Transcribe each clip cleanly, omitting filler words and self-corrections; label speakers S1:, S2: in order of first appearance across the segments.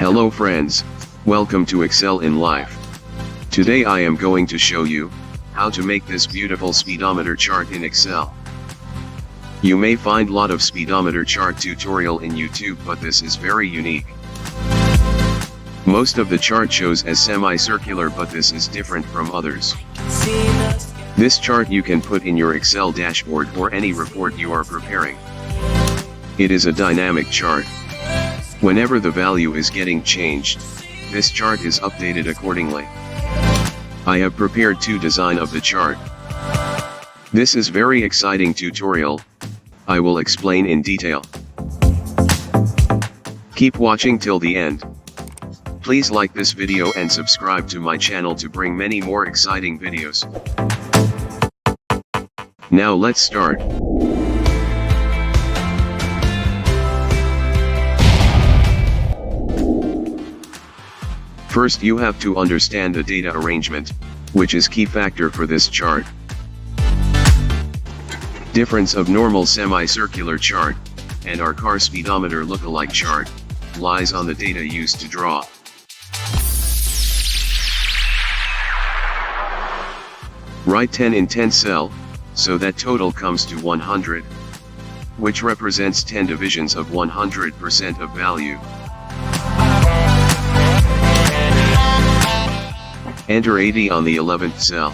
S1: Hello friends, welcome to Excel in Life. Today I am going to show you how to make this beautiful speedometer chart in Excel. You may find lot of speedometer chart tutorial in YouTube, but this is very unique. Most of the chart shows as semicircular, but this is different from others. This chart you can put in your Excel dashboard or any report you are preparing. It is a dynamic chart. Whenever the value is getting changed, this chart is updated accordingly. I have prepared two design of the chart. This is very exciting tutorial. I will explain in detail. Keep watching till the end. Please like this video and subscribe to my channel to bring many more exciting videos. Now let's start. First you have to understand the data arrangement, which is key factor for this chart. Difference of normal semicircular chart and our car speedometer lookalike chart lies on the data used to draw. Write 10 in 10 cell, so that total comes to 100, which represents 10 divisions of 100% of value. Enter 80 on the 11th cell.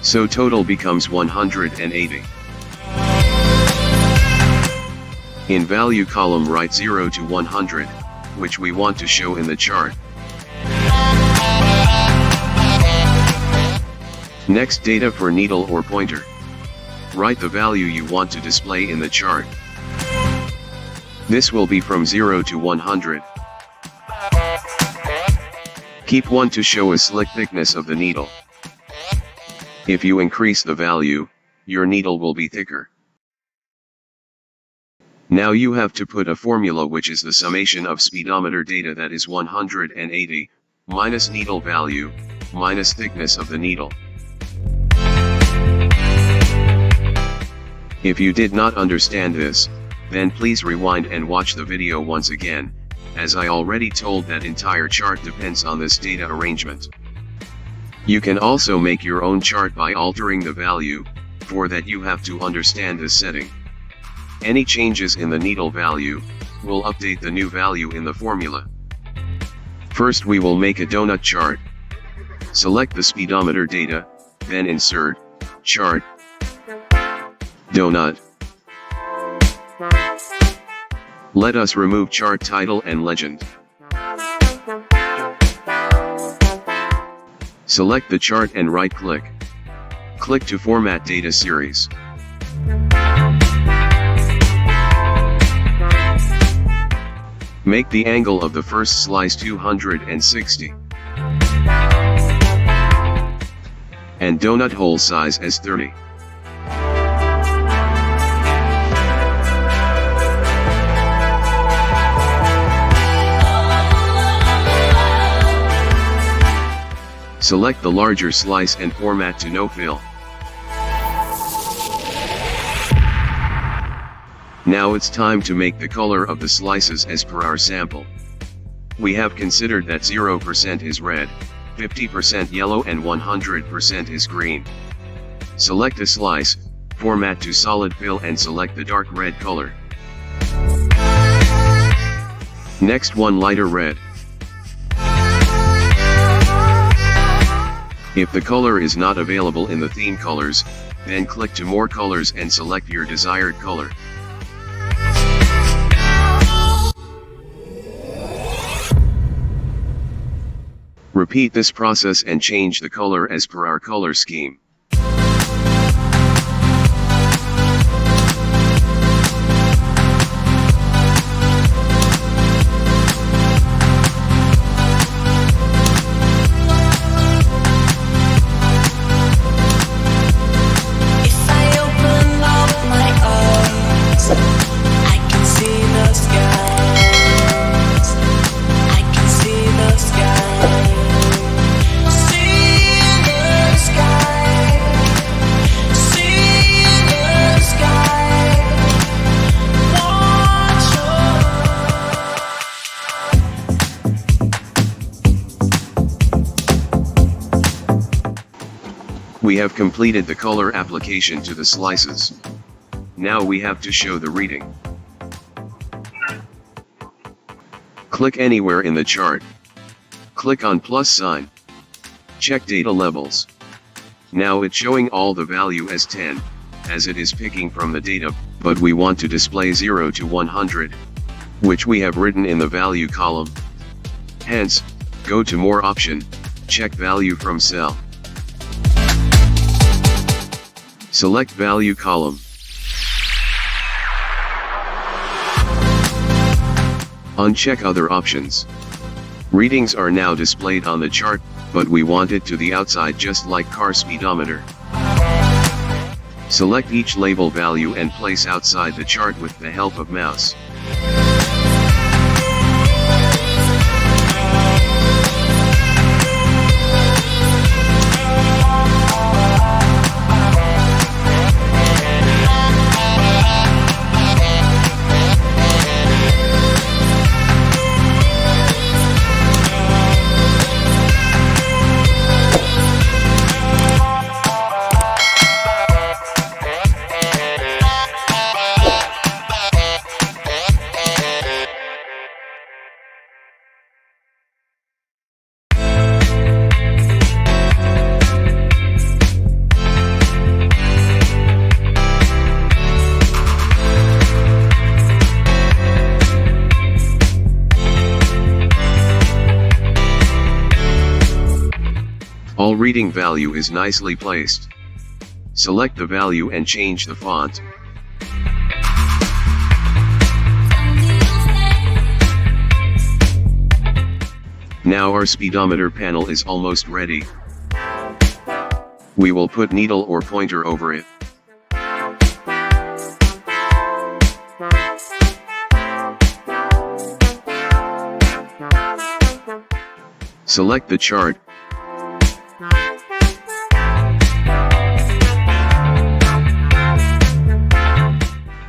S1: So total becomes 180. In value column write 0 to 100, which we want to show in the chart. Next, data for needle or pointer. Write the value you want to display in the chart. This will be from 0 to 100. Keep 1 to show a slick thickness of the needle. If you increase the value, your needle will be thicker. Now you have to put a formula, which is the summation of speedometer data, that is 180, minus needle value, minus thickness of the needle. If you did not understand this, then please rewind and watch the video once again, as I already told that entire chart depends on this data arrangement. You can also make your own chart by altering the value. For that you have to understand this setting. Any changes in the needle value will update the new value in the formula. First we will make a donut chart. Select the speedometer data, then insert, chart, donut. Let us remove chart title and legend. Select the chart and right-click. Click to format data series. Make the angle of the first slice 260. And donut hole size as 30. Select the larger slice and format to no fill. Now it's time to make the color of the slices as per our sample. We have considered that 0% is red, 50% yellow and 100% is green. Select a slice, format to solid fill and select the dark red color. Next one lighter red. If the color is not available in the theme colors, then click to more colors and select your desired color. Repeat this process and change the color as per our color scheme.
S2: See the sky.
S1: We have completed the color application to the slices. Now we have to show the reading. Click anywhere in the chart. Click on plus sign. Check data levels. Now it's showing all the value as 10, as it is picking from the data, but we want to display 0 to 100, which we have written in the value column. Hence, go to More option, check Value from cell. Select Value column. Uncheck Other options. Readings are now displayed on the chart, but we want it to the outside just like car speedometer. Select each label value and place outside the chart with the help of mouse. All reading value is nicely placed. Select the value and change the font. Now our speedometer panel is almost ready. We will put needle or pointer over it. Select the chart.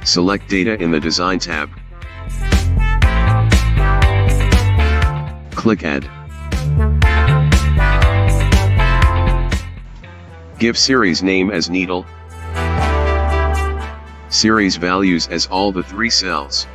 S1: Select Data in the Design tab. Click Add. Give series name as needle. Series values as all the 3 cells.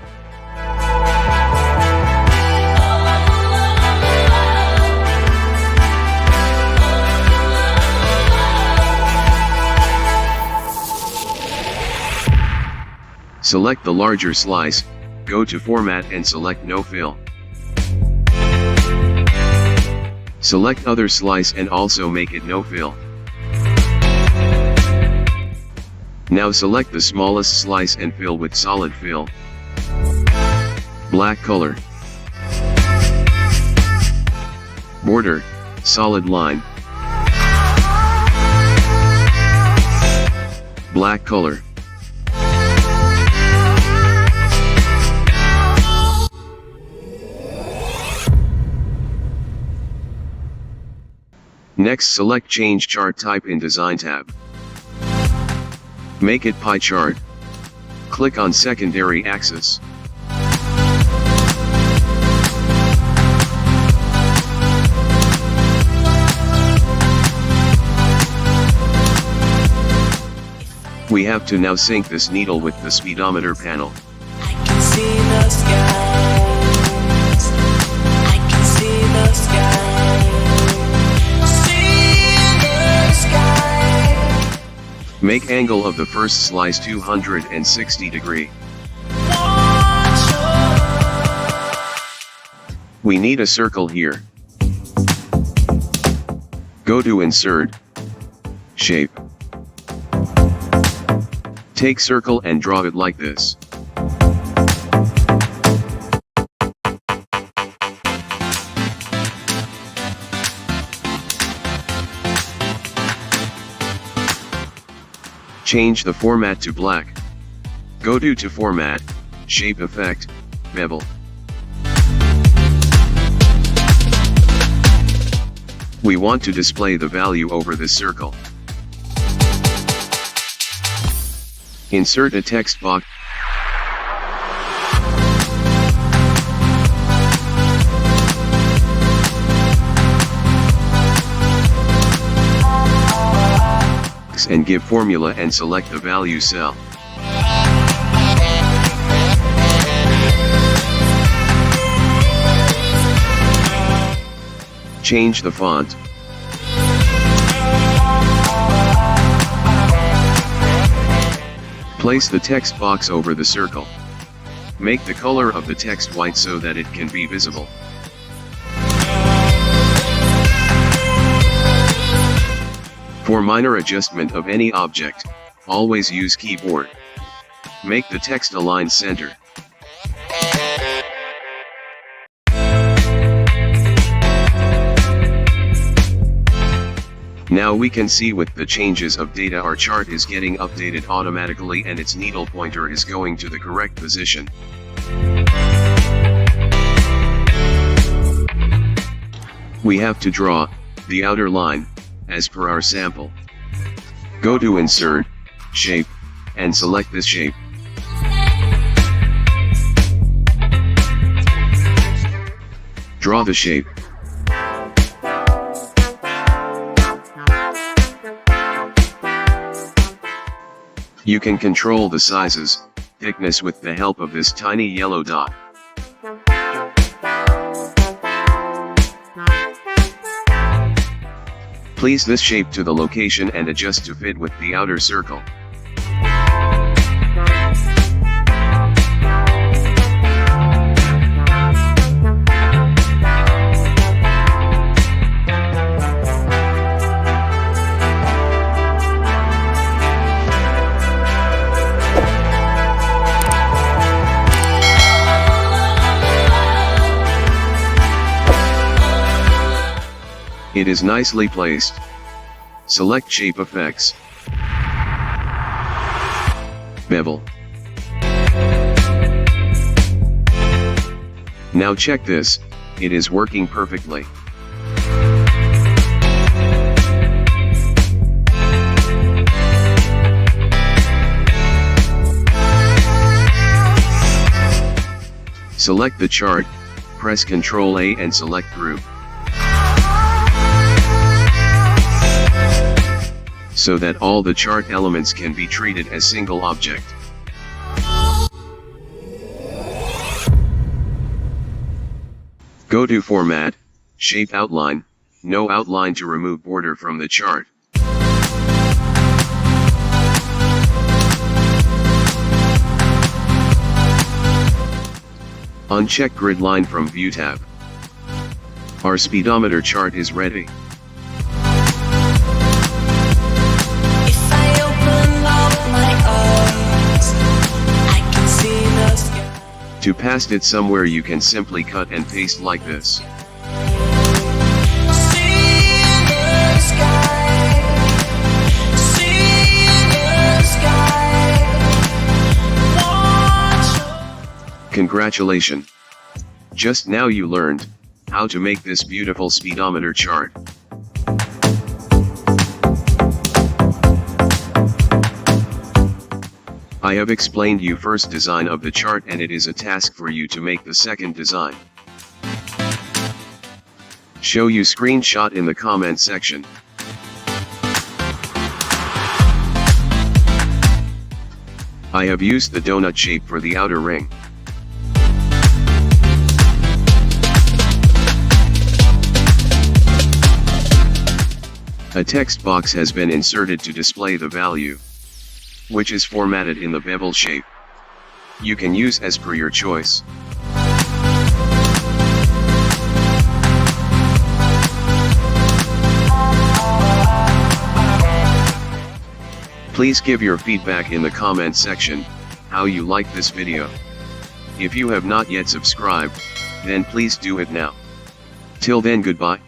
S1: Select the larger slice, go to Format and select No Fill. Select Other Slice and also make it No Fill. Now select the smallest slice and fill with solid fill. Black color. Border, solid line. Black color. Next select Change Chart Type in Design tab. Make it pie chart. Click on Secondary Axis. We have to now sync this needle with the speedometer panel.
S2: I can see the skies. I can see the skies.
S1: Make angle of the first slice 260 degree. We need a circle here. Go to Insert, Shape. Take circle and draw it like this. Change the format to black. Go to Format, Shape Effect, Bevel. We want to display the value over this circle. Insert a text box. box and give formula and select the value cell. Change the font. Place the text box over the circle. Make the color of the text white so that it can be visible. For minor adjustment of any object, always use keyboard. Make the text align center. Now we can see with the changes of data our chart is getting updated automatically and its needle pointer is going to the correct position. We have to draw the outer line, as per our sample. Go to Insert, Shape, and select this shape. Draw the shape. You can control the sizes, thickness with the help of this tiny yellow dot. Place this shape to the location and adjust to fit with the outer circle. It is nicely placed. Select Shape Effects. Bevel. Now check this, it is working perfectly. Select the chart, press Ctrl A and select Group. So that all the chart elements can be treated as single object. Go to Format, Shape Outline, no outline to remove border from the chart. Uncheck Grid Line from View tab. Our speedometer chart is ready. To paste it somewhere you can simply cut and paste like this. Congratulations! Just now you learned how to make this beautiful speedometer chart. I have explained you first design of the chart and it is a task for you to make the second design. Show you screenshot in the comment section. I have used the donut shape for the outer ring. A text box has been inserted to display the value, which is formatted in the bevel shape. You can use as per your choice. Please give your feedback in the comment section, how you like this video. If you have not yet subscribed, then please do it now. Till then, goodbye.